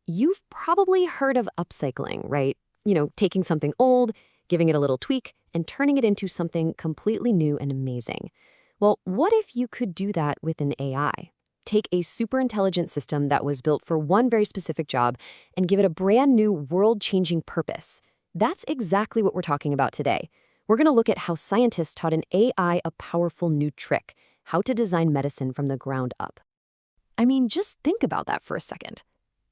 You've probably heard of upcycling, right? Taking something old, giving it a little tweak, and turning it into something completely new and amazing. Well, what if you could do that with an AI? Take a super intelligent system that was built for one very specific job and give it a brand new world-changing purpose. That's exactly what we're talking about today. We're going to look at how scientists taught an AI a powerful new trick, how to design medicine from the ground up. I mean, just think about that for a second.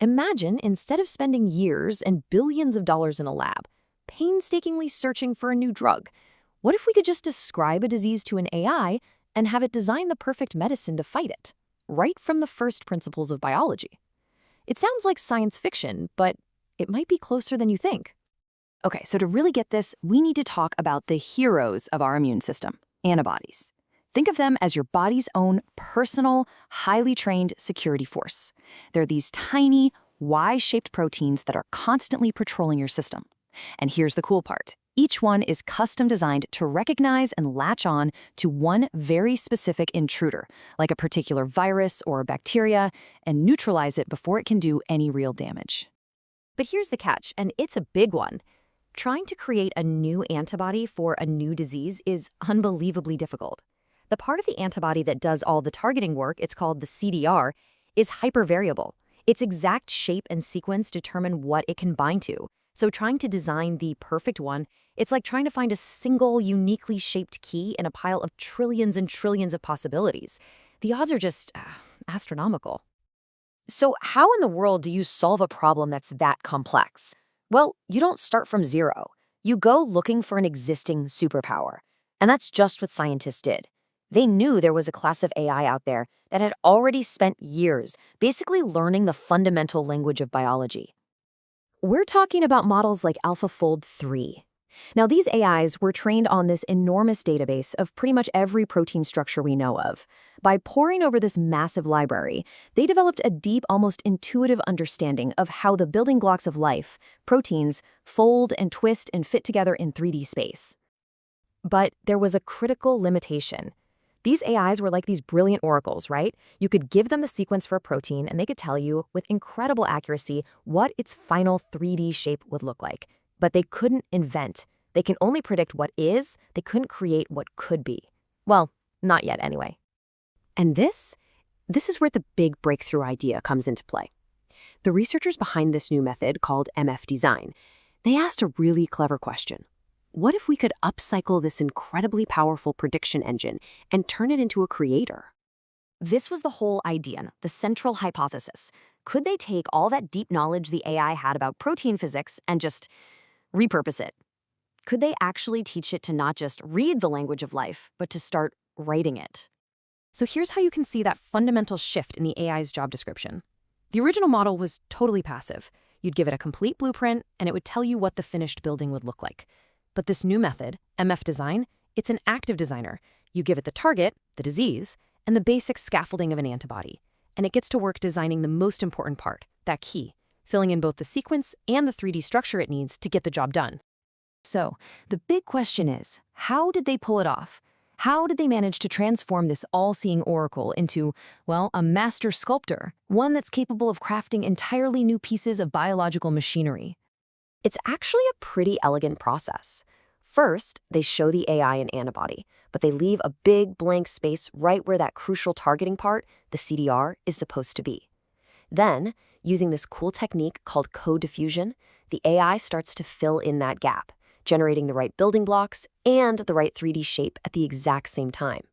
Imagine instead of spending years and billions of dollars in a lab, painstakingly searching for a new drug, what if we could just describe a disease to an AI and have it design the perfect medicine to fight it, right from the first principles of biology? It sounds like science fiction, but it might be closer than you think. Okay, so to really get this, we need to talk about the heroes of our immune system, antibodies. Think of them as your body's own personal, highly trained security force. They're these tiny, Y-shaped proteins that are constantly patrolling your system. And here's the cool part. Each one is custom designed to recognize and latch on to one very specific intruder, like a particular virus or a bacteria, and neutralize it before it can do any real damage. But here's the catch, and it's a big one. Trying to create a new antibody for a new disease is unbelievably difficult. The part of the antibody that does all the targeting work, it's called the CDR, is hypervariable. Its exact shape and sequence determine what it can bind to. So trying to design the perfect one, it's like trying to find a single, uniquely shaped key in a pile of trillions and trillions of possibilities. The odds are just astronomical. So how in the world do you solve a problem that's that complex? Well, you don't start from zero. You go looking for an existing superpower. And that's just what scientists did. They knew there was a class of AI out there that had already spent years basically learning the fundamental language of biology. We're talking about models like AlphaFold3. Now, these AIs were trained on this enormous database of pretty much every protein structure we know of. By poring over this massive library, they developed a deep, almost intuitive understanding of how the building blocks of life, proteins, fold and twist and fit together in 3D space. But there was a critical limitation. These AIs were like these brilliant oracles, right? You could give them the sequence for a protein, and they could tell you with incredible accuracy what its final 3D shape would look like. But they couldn't invent. They can only predict what is, they couldn't create what could be. Well, not yet anyway. And this is where the big breakthrough idea comes into play. The researchers behind this new method, called MFDesign, they asked a really clever question. What if we could upcycle this incredibly powerful prediction engine and turn it into a creator? This was the whole idea, the central hypothesis. Could they take all that deep knowledge the AI had about protein physics and just repurpose it? Could they actually teach it to not just read the language of life, but to start writing it? So here's how you can see that fundamental shift in the AI's job description. The original model was totally passive. You'd give it a complete blueprint, and it would tell you what the finished building would look like. But this new method, MFDesign, it's an active designer. You give it the target, the disease, and the basic scaffolding of an antibody. And it gets to work designing the most important part, that key, filling in both the sequence and the 3D structure it needs to get the job done. So, the big question is, how did they pull it off? How did they manage to transform this all-seeing oracle into, well, a master sculptor, one that's capable of crafting entirely new pieces of biological machinery? It's actually a pretty elegant process. First, they show the AI an antibody, but they leave a big blank space right where that crucial targeting part, the CDR, is supposed to be. Then, using this cool technique called co-diffusion, the AI starts to fill in that gap, generating the right building blocks and the right 3D shape at the exact same time.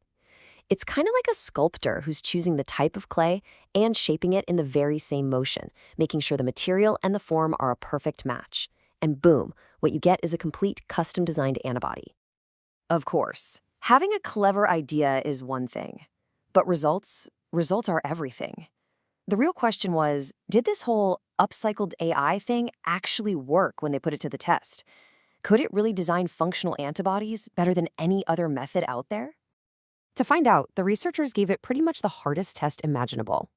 It's kind of like a sculptor who's choosing the type of clay and shaping it in the very same motion, making sure the material and the form are a perfect match. And boom, what you get is a complete custom-designed antibody. Of course, having a clever idea is one thing, but results are everything. The real question was, did this whole upcycled AI thing actually work when they put it to the test? Could it really design functional antibodies better than any other method out there? To find out, the researchers gave it pretty much the hardest test imaginable.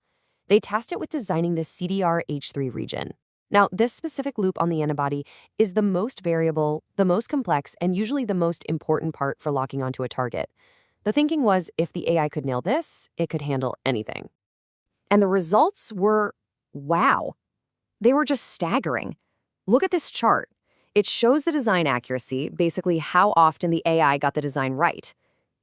They tasked it with designing the CDRH3 region. Now, this specific loop on the antibody is the most variable, the most complex, and usually the most important part for locking onto a target. The thinking was, if the AI could nail this, it could handle anything. And the results were, wow. They were just staggering. Look at this chart. It shows the design accuracy, basically how often the AI got the design right.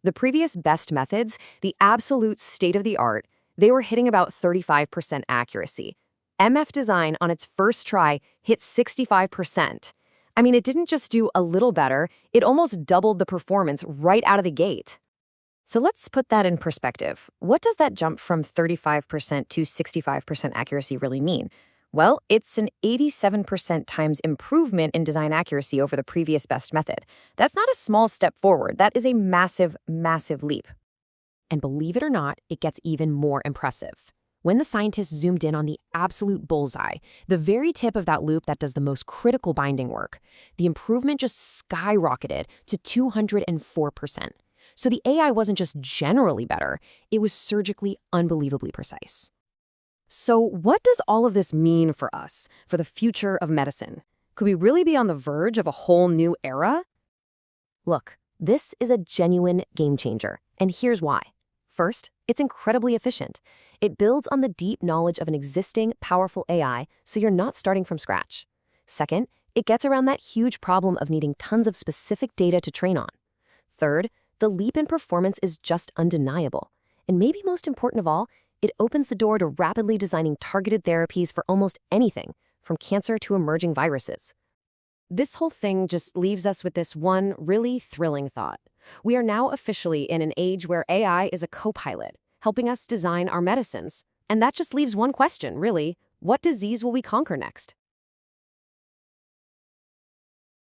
The previous best methods, the absolute state-of-the-art, they were hitting about 35% accuracy. MFDesign on its first try hit 65%. I mean, it didn't just do a little better, it almost doubled the performance right out of the gate. So let's put that in perspective. What does that jump from 35% to 65% accuracy really mean? Well, it's an 87% times improvement in design accuracy over the previous best method. That's not a small step forward. That is a massive, massive leap. And believe it or not, it gets even more impressive. When the scientists zoomed in on the absolute bullseye, the very tip of that loop that does the most critical binding work, the improvement just skyrocketed to 204%. So the AI wasn't just generally better, it was surgically unbelievably precise. So what does all of this mean for us, for the future of medicine? Could we really be on the verge of a whole new era? Look, this is a genuine game changer, and here's why. First, it's incredibly efficient. It builds on the deep knowledge of an existing, powerful AI, so you're not starting from scratch. Second, it gets around that huge problem of needing tons of specific data to train on. Third, the leap in performance is just undeniable. And maybe most important of all, it opens the door to rapidly designing targeted therapies for almost anything, from cancer to emerging viruses. This whole thing just leaves us with this one really thrilling thought. We are now officially in an age where AI is a co-pilot, helping us design our medicines. And that just leaves one question, really. What disease will we conquer next?